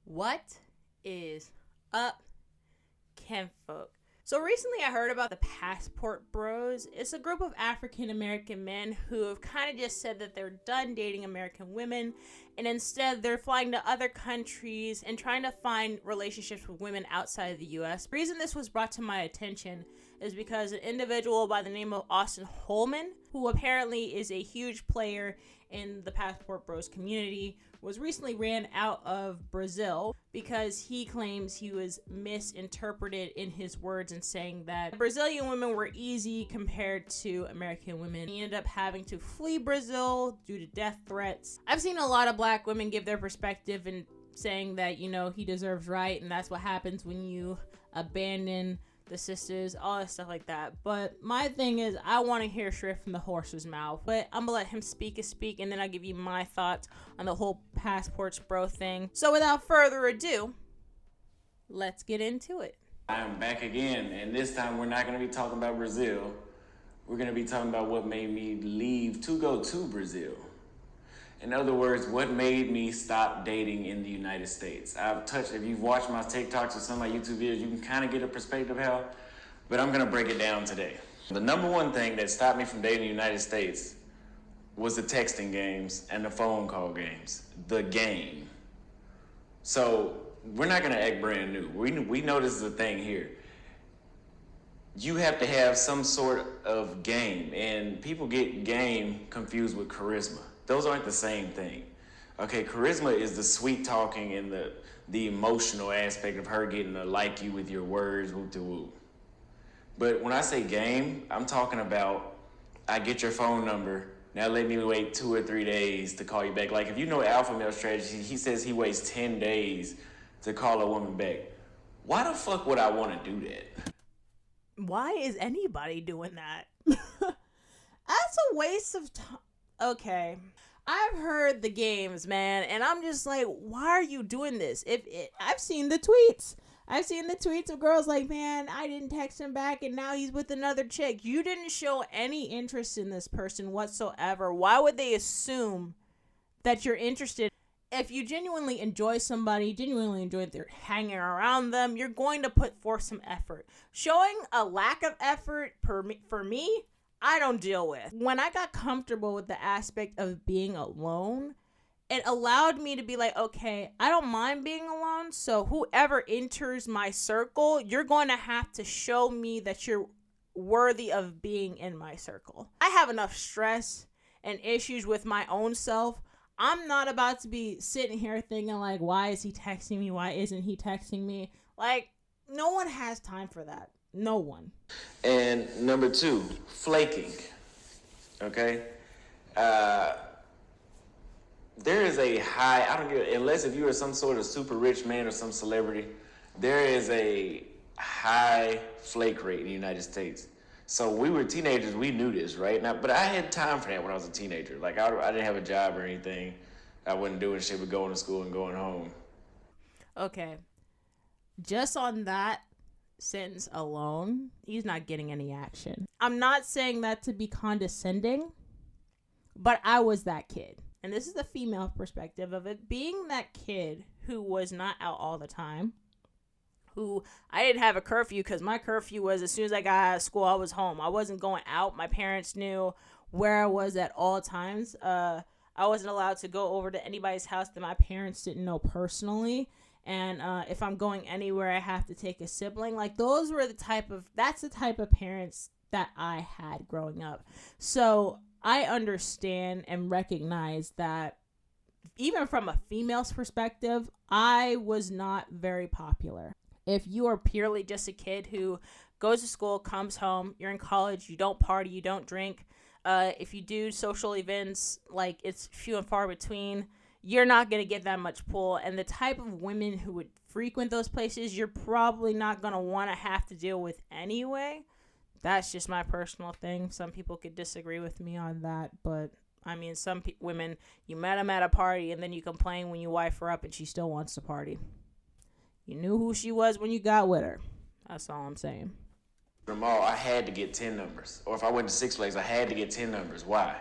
What is up, kinfolk? So recently I heard about the Passport Bros. It's a group of African American men who have kind of just said that they're done dating American women and instead they're flying to other countries and trying to find relationships with women outside of the US. The reason this was brought to my attention is because an individual by the name of Auston Holleman, who apparently is a huge player in the Passport Bros community, was recently ran out of Brazil because he claims he was misinterpreted in his words and saying that Brazilian women were easy compared to American women. He ended up having to flee Brazil due to death threats. I've seen a lot of black women give their perspective and saying that, you know, he deserves right and that's what happens when you abandon the sisters, all that stuff like that. But my thing is, I want to hear straight from the horse's mouth. But I'm gonna let him speak, and then I'll give you my thoughts on the whole Passports Bro thing. So without further ado, let's get into it. I'm back again, and this time we're not going to be talking about Brazil. We're going to be talking about what made me leave to go to Brazil. In other words, what made me stop dating in the United States. If you've watched my TikToks or some of my YouTube videos, you can kind of get a perspective how, but I'm gonna break it down today. The number one thing that stopped me from dating in the United States was the texting games and the phone call games. The game. So we're not gonna act brand new. We know this is a thing here. You have to have some sort of game, and people get game confused with charisma. Those aren't the same thing. Okay, charisma is the sweet talking and the emotional aspect of her getting to like you with your words, whoop to whoop. But when I say game, I'm talking about I get your phone number, now let me wait 2 or 3 days to call you back. Like if you know alpha male strategy, he says he waits 10 days to call a woman back. Why the fuck would I want to do that? Why is anybody doing that? That's a waste of time. Okay, I've heard the games, man, and I'm just like, why are you doing this? I've seen the tweets. I've seen the tweets of girls like, man, I didn't text him back and now he's with another chick. You didn't show any interest in this person whatsoever. Why would they assume that you're interested? If you genuinely enjoy somebody, genuinely enjoy their hanging around them, you're going to put forth some effort. Showing a lack of effort for me, I don't deal with. When I got comfortable with the aspect of being alone, it allowed me to be like, okay, I don't mind being alone. So whoever enters my circle, you're going to have to show me that you're worthy of being in my circle. I have enough stress and issues with my own self. I'm not about to be sitting here thinking like, why is he texting me? Why isn't he texting me? Like, no one has time for that. No one. And number 2, flaking. Okay? There is a high, unless if you are some sort of super rich man or some celebrity, there is a high flake rate in the United States. So we were teenagers, we knew this, right? Now, but I had time for that when I was a teenager. Like, I didn't have a job or anything. I wasn't doing shit but going to school and going home. Okay. Just on that sentence alone, he's not getting any action. I'm not saying that to be condescending, but I was that kid. And this is the female perspective of it. Being that kid who was not out all the time, who I didn't have a curfew because my curfew was as soon as I got out of school, I was home. I wasn't going out. My parents knew where I was at all times. I wasn't allowed to go over to anybody's house that my parents didn't know personally. And if I'm going anywhere, I have to take a sibling. Like, that's the type of parents that I had growing up. So I understand and recognize that even from a female's perspective, I was not very popular. If you are purely just a kid who goes to school, comes home, you're in college, you don't party, you don't drink. If you do social events, like, it's few and far between, you're not going to get that much pull. And the type of women who would frequent those places, you're probably not going to want to have to deal with anyway. That's just my personal thing. Some people could disagree with me on that. But, I mean, some women, you met them at a party and then you complain when you wife her up and she still wants to party. You knew who she was when you got with her. That's all I'm saying. The mall, I had to get 10 numbers. Or if I went to Six Flags, I had to get 10 numbers. Why?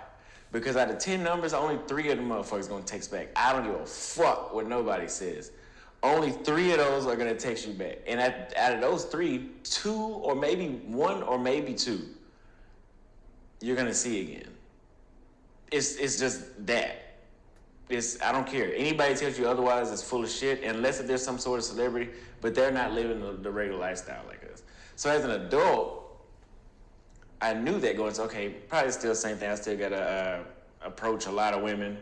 Because out of 10 numbers, only 3 of them motherfuckers gonna text back. I don't give a fuck what nobody says. only 3 of those are gonna text you back. And out of those 3, 2 or maybe 1 or maybe 2, you're gonna see again. It's just that. I don't care. Anybody tells you otherwise is full of shit, unless if there's some sort of celebrity, but they're not living the regular lifestyle like us. So as an adult, I knew that going, okay, probably still the same thing. I still gotta approach a lot of women.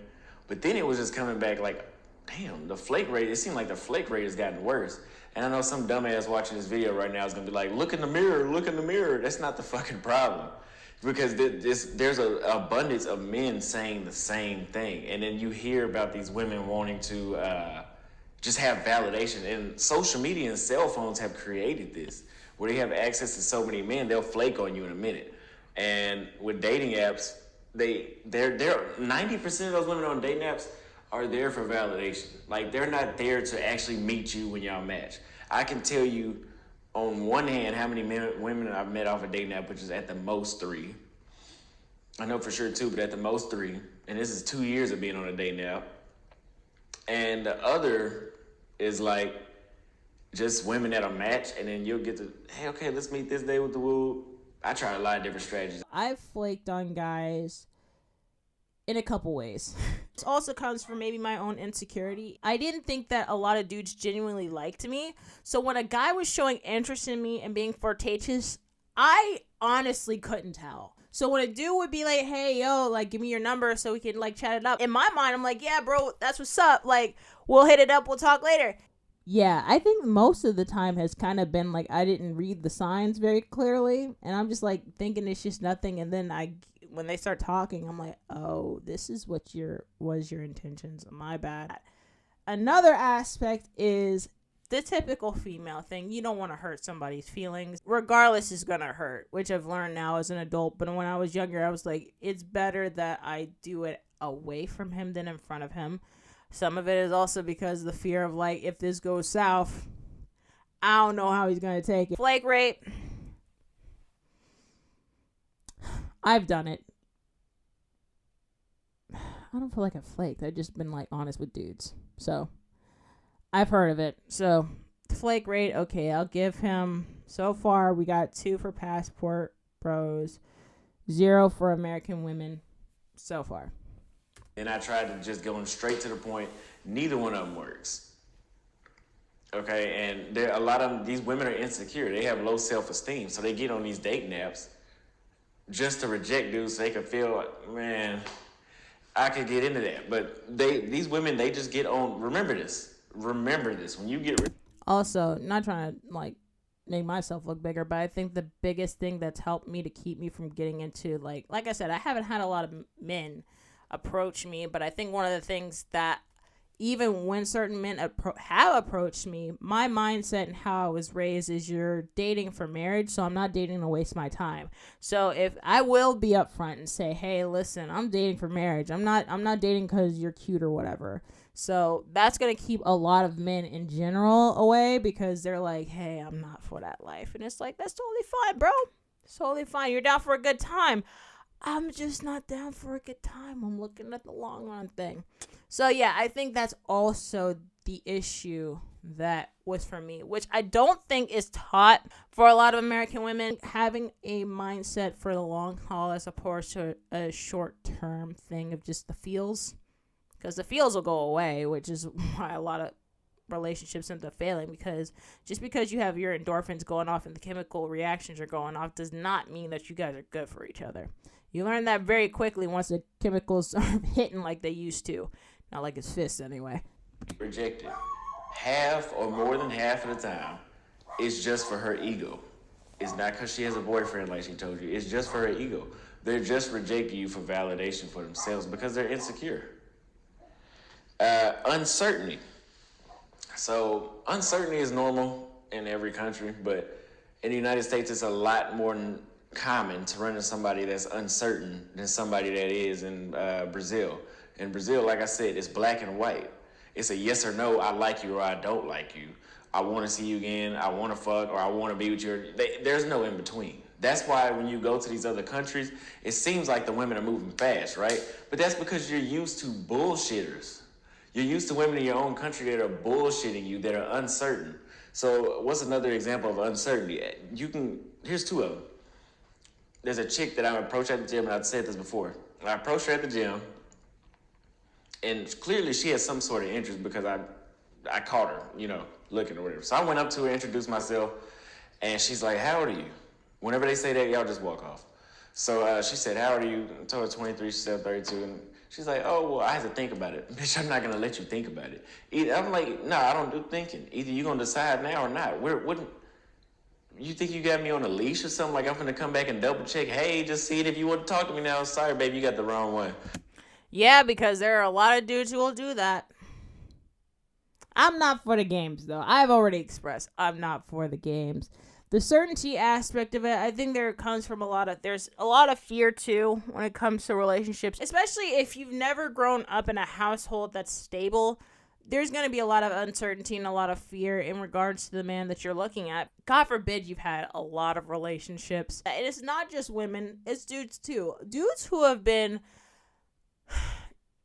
But then it was just coming back like, damn, the flake rate, it seemed like the flake rate has gotten worse. And I know some dumbass watching this video right now is gonna be like, look in the mirror, look in the mirror. That's not the fucking problem. Because there's an abundance of men saying the same thing. And then you hear about these women wanting to just have validation. And social media and cell phones have created this, where they have access to so many men, they'll flake on you in a minute. And with dating apps, they're 90% of those women on dating apps are there for validation. Like, they're not there to actually meet you when y'all match. I can tell you on one hand how many women I've met off a dating app, which is at the most 3. I know for sure 2, but at the most 3. And this is 2 years of being on a dating app. And the other is like just women that'll match, and then you'll get to, hey, okay, let's meet this day with the woo. I try a lot of different strategies. I've flaked on guys in a couple ways. This also comes from maybe my own insecurity. I didn't think that a lot of dudes genuinely liked me. So when a guy was showing interest in me and being flirtatious, I honestly couldn't tell. So when a dude would be like, hey, yo, like, give me your number so we can, like, chat it up. In my mind, I'm like, yeah, bro, that's what's up. Like, we'll hit it up. We'll talk later. Yeah, I think most of the time has kind of been like I didn't read the signs very clearly. And I'm just, like, thinking it's just nothing. And then when they start talking, I'm like, oh, this is what was your intentions. My bad. Another aspect is the typical female thing. You don't want to hurt somebody's feelings. Regardless, it's going to hurt, which I've learned now as an adult. But when I was younger, I was like, it's better that I do it away from him than in front of him. Some of it is also because of the fear of, like, if this goes south, I don't know how he's going to take it. Flake rape. I've done it. I don't feel like I've flaked. I've just been, like, honest with dudes. So, I've heard of it. So, flake rate, okay, I'll give him, so far, we got 2 for passport bros, 0 for American women, so far. And I tried to just go straight to the point. Neither one of them works. Okay, and a lot of these women are insecure. They have low self-esteem, so they get on these dating apps just to reject dudes so they can feel like, man, I could get into that. But these women, they just get on. Remember this. When you get... Also, not trying to, like, make myself look bigger, but I think the biggest thing that's helped me to keep me from getting into, like I said, I haven't had a lot of men approach me, but I think one of the things that even when certain men have approached me, my mindset and how I was raised is you're dating for marriage, so I'm not dating to waste my time. So if I will be upfront and say, hey, listen, I'm dating for marriage. I'm not dating because you're cute or whatever. So that's going to keep a lot of men in general away because they're like, hey, I'm not for that life. And it's like, that's totally fine, bro. It's totally fine. You're down for a good time. I'm just not down for a good time. I'm looking at the long run thing. So, yeah, I think that's also the issue that was for me, which I don't think is taught for a lot of American women, having a mindset for the long haul as opposed to a short-term thing of just the feels. Because the feels will go away, which is why a lot of relationships end up failing, because just because you have your endorphins going off and the chemical reactions are going off does not mean that you guys are good for each other. You learn that very quickly once the chemicals are hitting like they used to. Not like his fists, anyway. Rejected. Half or more than half of the time, it's just for her ego. It's not because she has a boyfriend like she told you. It's just for her ego. They're just rejecting you for validation for themselves because they're insecure. Uncertainty. So uncertainty is normal in every country, but in the United States, it's a lot more common to run into somebody that's uncertain than somebody that is in Brazil. In Brazil, like I said, it's black and white. It's a yes or no, I like you or I don't like you. I want to see you again, I want to fuck, or I want to be with you. There's no in between. That's why when you go to these other countries, it seems like the women are moving fast, right? But that's because you're used to bullshitters. You're used to women in your own country that are bullshitting you, that are uncertain. So what's another example of uncertainty? Here's two of them. There's a chick that I approached at the gym, and I've said this before. I approached her at the gym, and clearly she has some sort of interest because I caught her, looking or whatever. So I went up to her, introduced myself, and she's like, "How old are you?" Whenever they say that, y'all just walk off. So she said, "How old are you?" I told her 23, she said 32, and she's like, "Oh, well, I have to think about it." Bitch, I'm not gonna let you think about it. I'm like, "No, I don't do thinking. Either you're gonna decide now or not. You think you got me on a leash or something? Like I'm gonna come back and double check? Hey, just see it if you want to talk to me now. Sorry, baby, you got the wrong one." Yeah, because there are a lot of dudes who will do that. I'm not for the games, though. I've already expressed I'm not for the games. The certainty aspect of it, I think there's a lot of fear too when it comes to relationships, especially if you've never grown up in a household that's stable. There's going to be a lot of uncertainty and a lot of fear in regards to the man that you're looking at. God forbid you've had a lot of relationships. And it's not just women, it's dudes too. Dudes who have been,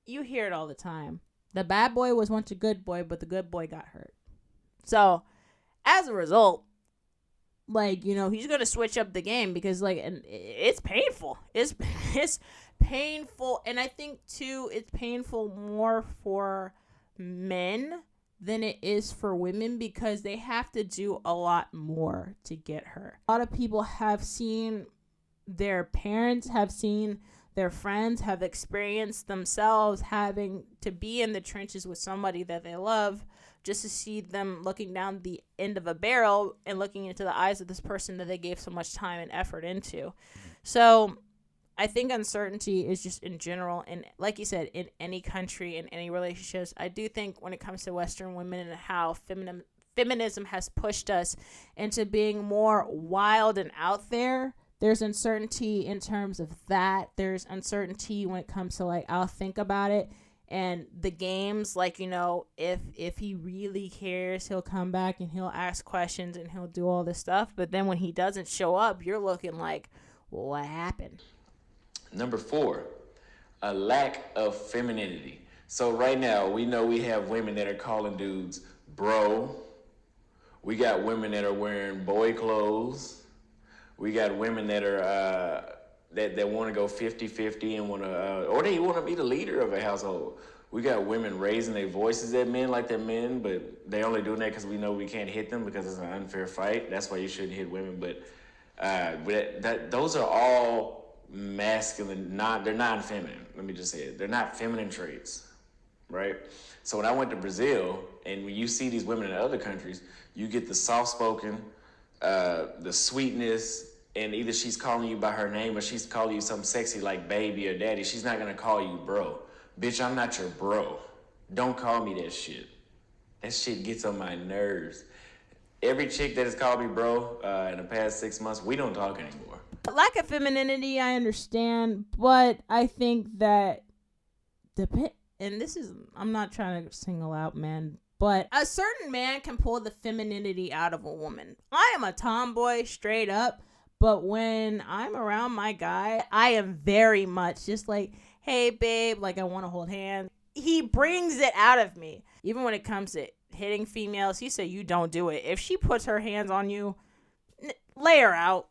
you hear it all the time. The bad boy was once a good boy, but the good boy got hurt. So, as a result, he's going to switch up the game because, and it's painful. It's painful. And I think, too, it's painful more for men than it is for women because they have to do a lot more to get her. A lot of people have seen their parents, have seen their friends, have experienced themselves having to be in the trenches with somebody that they love just to see them looking down the end of a barrel and looking into the eyes of this person that they gave so much time and effort into. So I think uncertainty is just in general, and like you said, in any country, in any relationships. I do think when it comes to Western women and how feminism has pushed us into being more wild and out there, there's uncertainty in terms of that. There's uncertainty when it comes to I'll think about it. And the games, if he really cares, he'll come back and he'll ask questions and he'll do all this stuff. But then when he doesn't show up, you're looking like, well, what happened? Number 4, a lack of femininity. So right now, we know we have women that are calling dudes bro. We got women that are wearing boy clothes. We got women that are that want to go 50-50 and want to, or they want to be the leader of a household. We got women raising their voices at men like they're men, but they only doing that because we know we can't hit them because it's an unfair fight. That's why you shouldn't hit women. But those are all masculine, they're non-feminine. Let me just say it. They're not feminine traits, right? So when I went to Brazil, and when you see these women in other countries, you get the soft-spoken, the sweetness, and either she's calling you by her name or she's calling you something sexy like baby or daddy. She's not gonna call you bro. Bitch, I'm not your bro. Don't call me that shit. That shit gets on my nerves. Every chick that has called me bro in the past 6 months, we don't talk anymore. Lack of femininity, I understand, but I think that I'm not trying to single out men, but a certain man can pull the femininity out of a woman. I am a tomboy straight up, but when I'm around my guy, I am very much just like, hey babe, I want to hold hands. He brings it out of me. Even when it comes to hitting females, he said you don't do it. If she puts her hands on you, lay her out.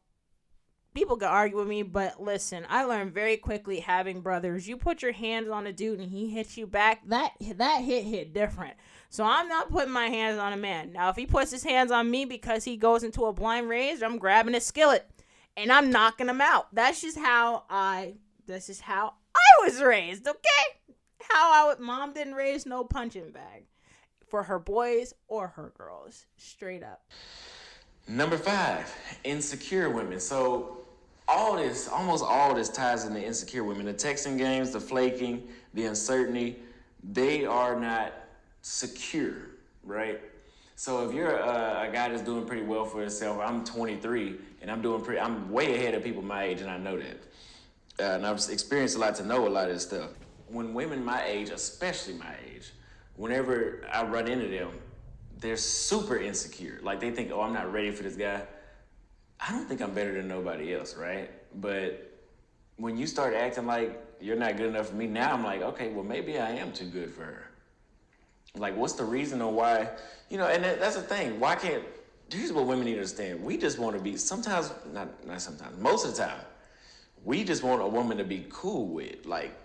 People can argue with me, but listen, I learned very quickly having brothers. You put your hands on a dude and he hits you back, that hit different. So I'm not putting my hands on a man. Now, if he puts his hands on me because he goes into a blind rage, I'm grabbing a skillet and I'm knocking him out. That's just how I was raised, okay? Mom didn't raise no punching bag for her boys or her girls, straight up. Number 5, insecure women. So almost all this ties into insecure women. The texting games, the flaking, the uncertainty, they are not secure, right? So if you're a guy that's doing pretty well for himself, I'm 23 and I'm way ahead of people my age, and I know that. And I've experienced a lot to know a lot of this stuff. When women my age, especially my age, whenever I run into them, they're super insecure. They think, oh, I'm not ready for this guy. I don't think I'm better than nobody else, right? But when you start acting like you're not good enough for me, now I'm like, okay, well, maybe I am too good for her. Like, what's the reason or why? And that's the thing. Why can't? Here's what women need to understand. We just want to be. Sometimes, not sometimes. Most of the time, we just want a woman to be cool with. Like,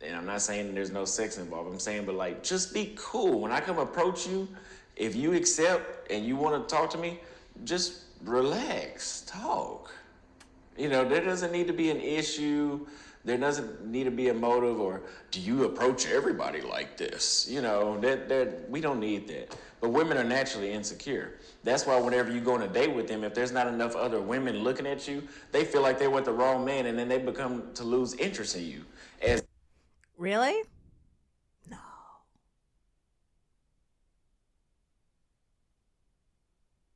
and I'm not saying there's no sex involved. I'm saying, but like, just be cool. When I come approach you, if you accept and you want to talk to me, just relax, talk. There doesn't need to be an issue. There doesn't need to be a motive, or do you approach everybody like this? That we don't need that. But women are naturally insecure. That's why whenever you go on a date with them, if there's not enough other women looking at you, they feel like they're with the wrong man, and then they become to lose interest in you. Really? No.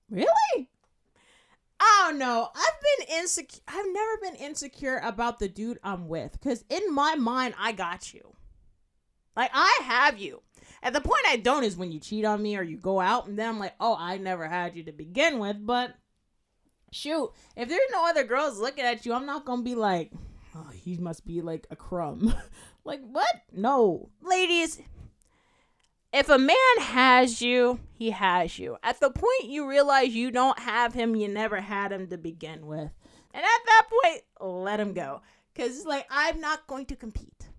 Really? Oh no, I've been insecure. I've never been insecure about the dude I'm with, because in my mind, I got you. Like, I have you. At the point I don't is when you cheat on me or you go out, and then I'm like, oh, I never had you to begin with. But shoot, if there's no other girls looking at you, I'm not gonna be like, oh, he must be like a crumb. Like, what? No, ladies. If a man has you, he has you. At the point you realize you don't have him, you never had him to begin with. And at that point, let him go. Because it's like, I'm not going to compete.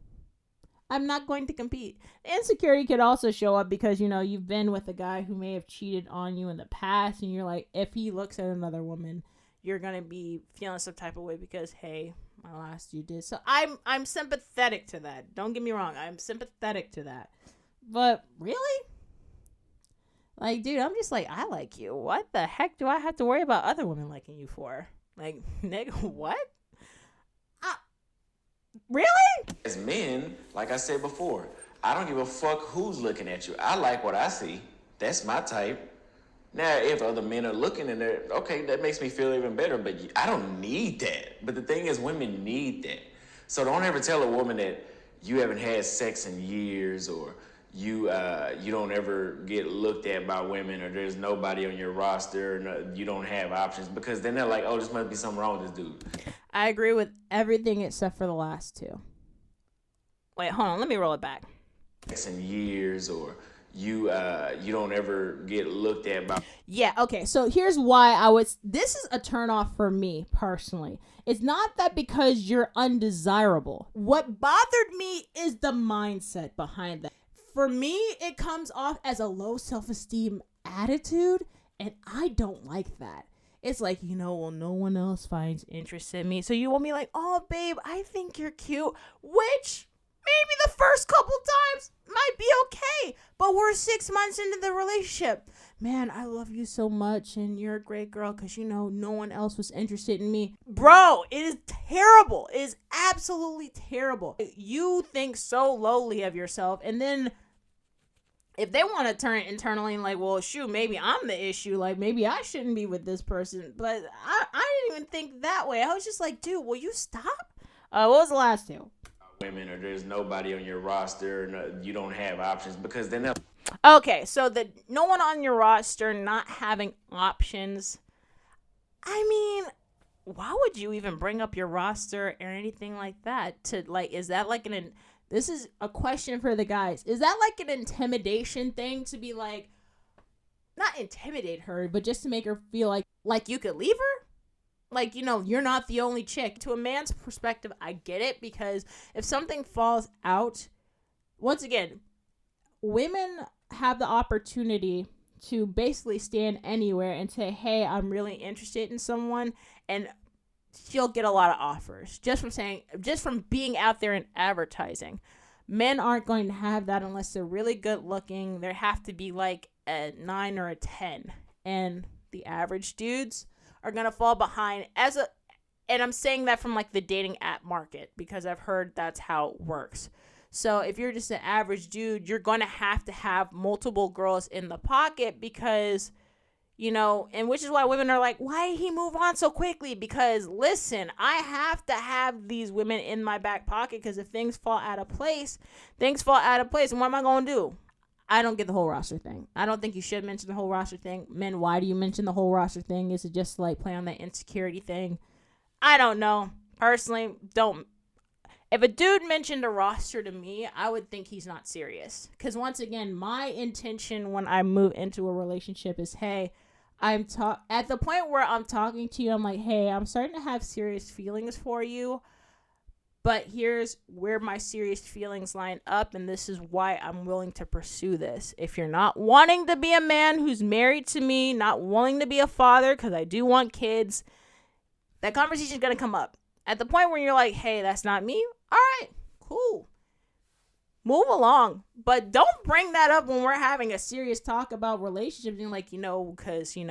I'm not going to compete. Insecurity could also show up because, you've been with a guy who may have cheated on you in the past. And you're like, if he looks at another woman, you're going to be feeling some type of way because, hey, my last you did. So I'm sympathetic to that. Don't get me wrong. I'm sympathetic to that. But really? Like, dude, I'm just like, I like you. What the heck do I have to worry about other women liking you for? Like, nigga, what? Really? As men, like I said before, I don't give a fuck who's looking at you. I like what I see. That's my type. Now, if other men are looking and they're, okay, that makes me feel even better, but I don't need that. But the thing is, women need that. So don't ever tell a woman that you haven't had sex in years, or you don't ever get looked at by women, or there's nobody on your roster, and you don't have options, because then they're like, oh, this must be something wrong with this dude. I agree with everything except for the last two. Wait, hold on, let me roll it back. Sex in years, or you don't ever get looked at by. Yeah, okay, so here's why this is a turnoff for me personally. It's not that because you're undesirable. What bothered me is the mindset behind that. For me, it comes off as a low self-esteem attitude, and I don't like that. It's like, well, no one else finds interest in me, so you want me like, oh, babe, I think you're cute, which maybe the first couple times might be okay, but we're 6 months into the relationship. Man, I love you so much, and you're a great girl because, no one else was interested in me. Bro, it is terrible. It is absolutely terrible. You think so lowly of yourself, and then if they want to turn it internally and like, well, shoot, maybe I'm the issue. Like, maybe I shouldn't be with this person. But I didn't even think that way. I was just like, dude, will you stop? What was the last two? Women, or there's nobody on your roster, and you don't have options, because then they'll. Okay, so the no one on your roster not having options. I mean, why would you even bring up your roster or anything like that? To like, is that like this is a question for the guys. Is that like an intimidation thing to be like, not intimidate her, but just to make her feel like you could leave her? Like, you're not the only chick. To a man's perspective, I get it, because if something falls out, once again, women have the opportunity to basically stand anywhere and say, hey, I'm really interested in someone, and she'll get a lot of offers just from being out there and advertising. Men aren't going to have that unless they're really good looking. They have to be like a 9 or a 10, and the average dudes are going to fall behind and I'm saying that from like the dating app market, because I've heard that's how it works. So if you're just an average dude, you're going to have multiple girls in the pocket, because, and which is why women are like, why did he move on so quickly? Because listen, I have to have these women in my back pocket, because if things fall out of place. And what am I going to do? I don't get the whole roster thing. I don't think you should mention the whole roster thing. Men, why do you mention the whole roster thing? Is it just like play on that insecurity thing? I don't know. Personally, don't. If a dude mentioned a roster to me, I would think he's not serious. Because once again, my intention when I move into a relationship is, hey, at the point where I'm talking to you, I'm like, hey, I'm starting to have serious feelings for you. But here's where my serious feelings line up, and this is why I'm willing to pursue this. If you're not wanting to be a man who's married to me, not wanting to be a father, because I do want kids, that conversation is going to come up. At the point where you're like, hey, that's not me, all right, cool. Move along. But don't bring that up when we're having a serious talk about relationships and like, because, you're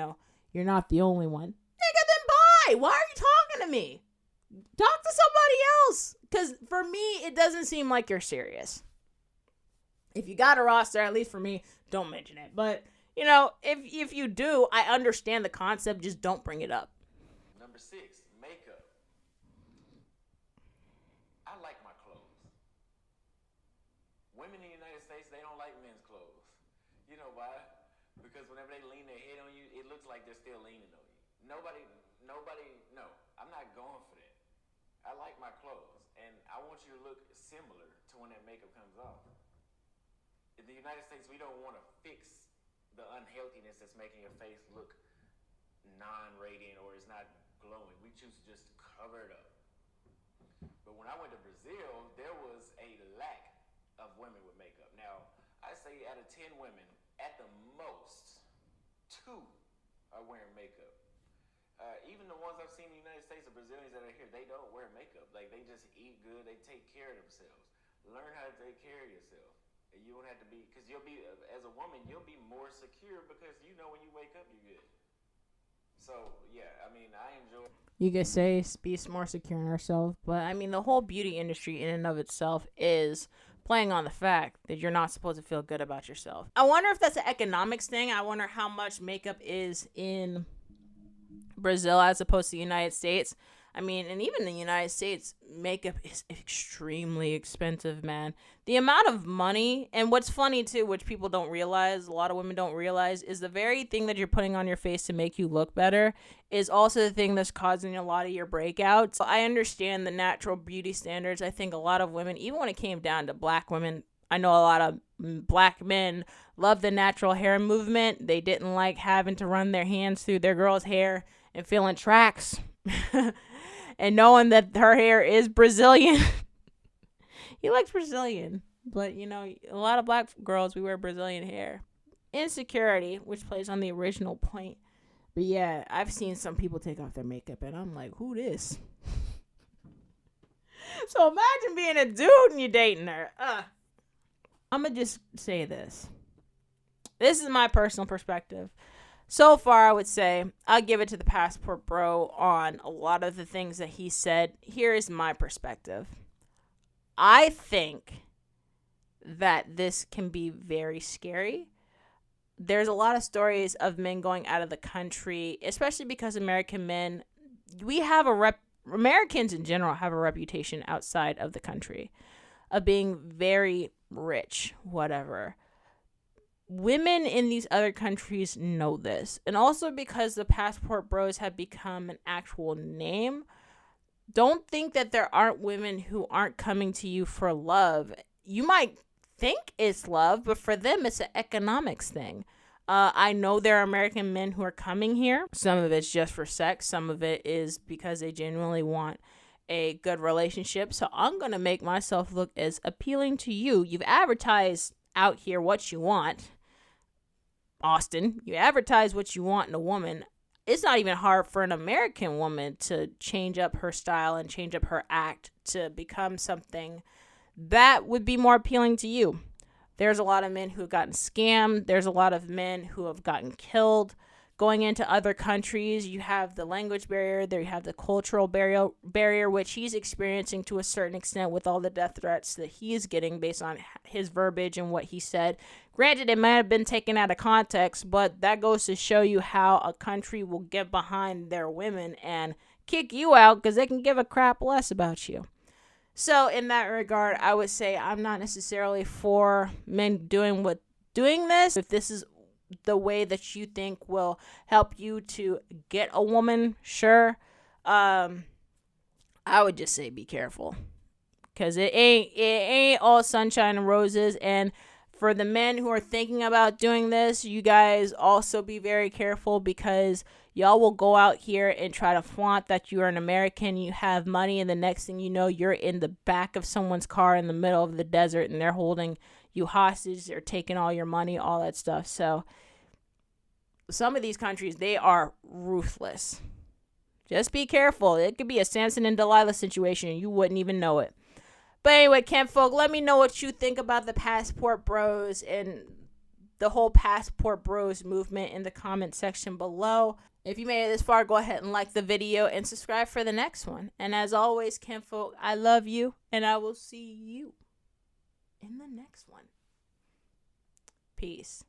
not the only one. Nigga, then bye. Why are you talking to me? Talk to somebody else. Because for me, it doesn't seem like you're serious. If you got a roster, at least for me, don't mention it. But, if you do, I understand the concept. Just don't bring it up. Number 6, makeup. I like my clothes. Women in the United States, they don't like men's clothes. You know why? Because whenever they lean their head on you, it looks like they're still leaning on you. Nobody, no. I'm not going for that. I like my clothes, and I want you to look similar to when that makeup comes off. In the United States, we don't want to fix the unhealthiness that's making your face look non-radiant or it's not glowing. We choose to just cover it up. But when I went to Brazil, there was a lack of women with makeup. Now, I say out of 10 women, at the most, 2 are wearing makeup. Even the ones I've seen in the United States, the Brazilians that are here, they don't wear makeup. Like, they just eat good. They take care of themselves. Learn how to take care of yourself. And you don't have to be, because you'll be, as a woman, you'll be more secure because you know when you wake up, you're good. So, yeah, I mean, I enjoy. You could say be more secure in ourselves, but I mean, the whole beauty industry in and of itself is playing on the fact that you're not supposed to feel good about yourself. I wonder if that's an economics thing. I wonder how much makeup is in Brazil as opposed to the United States. I mean, and even in the United States, makeup is extremely expensive, man. The amount of money, and what's funny too, which people don't realize, a lot of women don't realize, is the very thing that you're putting on your face to make you look better is also the thing that's causing a lot of your breakouts. I understand the natural beauty standards. I think a lot of women, even when it came down to black women, I know a lot of black men love the natural hair movement. They didn't like having to run their hands through their girl's hair and feeling tracks. And knowing that her hair is Brazilian. He likes Brazilian. But, a lot of black girls, we wear Brazilian hair. Insecurity, which plays on the original point. But yeah, I've seen some people take off their makeup and I'm like, who this? So imagine being a dude and you're dating her. I'm going to just say this. This is my personal perspective. So far, I would say I'll give it to the passport bro on a lot of the things that he said. Here is my perspective. I think that this can be very scary. There's a lot of stories of men going out of the country, especially because American men, Americans in general have a reputation outside of the country of being very rich, whatever. Women in these other countries know this. And also because the passport bros have become an actual name, don't think that there aren't women who aren't coming to you for love. You might think it's love, but for them, it's an economics thing. I know there are American men who are coming here. Some of it's just for sex. Some of it is because they genuinely want a good relationship. So I'm going to make myself look as appealing to you. You've advertised out here what you want. Austin, you advertise what you want in a woman. It's not even hard for an American woman to change up her style and change up her act to become something that would be more appealing to you. There's a lot of men who have gotten scammed. There's a lot of men who have gotten killed. Going into other countries, you have the language barrier. There you have the cultural barrier, which he's experiencing to a certain extent with all the death threats that he is getting based on his verbiage and what he said. Granted, it might have been taken out of context, but that goes to show you how a country will get behind their women and kick you out because they can give a crap less about you. So in that regard, I would say I'm not necessarily for men doing this. If this is the way that you think will help you to get a woman, sure. I would just say be careful. because it ain't all sunshine and roses. And for the men who are thinking about doing this, you guys also be very careful, because y'all will go out here and try to flaunt that you are an American, you have money, and the next thing you know, you're in the back of someone's car in the middle of the desert and they're holding you hostage. They're taking all your money, all that stuff. So some of these countries, they are ruthless. Just be careful. It could be a Samson and Delilah situation and you wouldn't even know it. But anyway, Folk, let me know what you think about the Passport Bros and the whole Passport Bros movement in the comment section below. If you made it this far, go ahead and like the video and subscribe for the next one. And as always, Folk, I love you, and I will see you in the next one. Peace.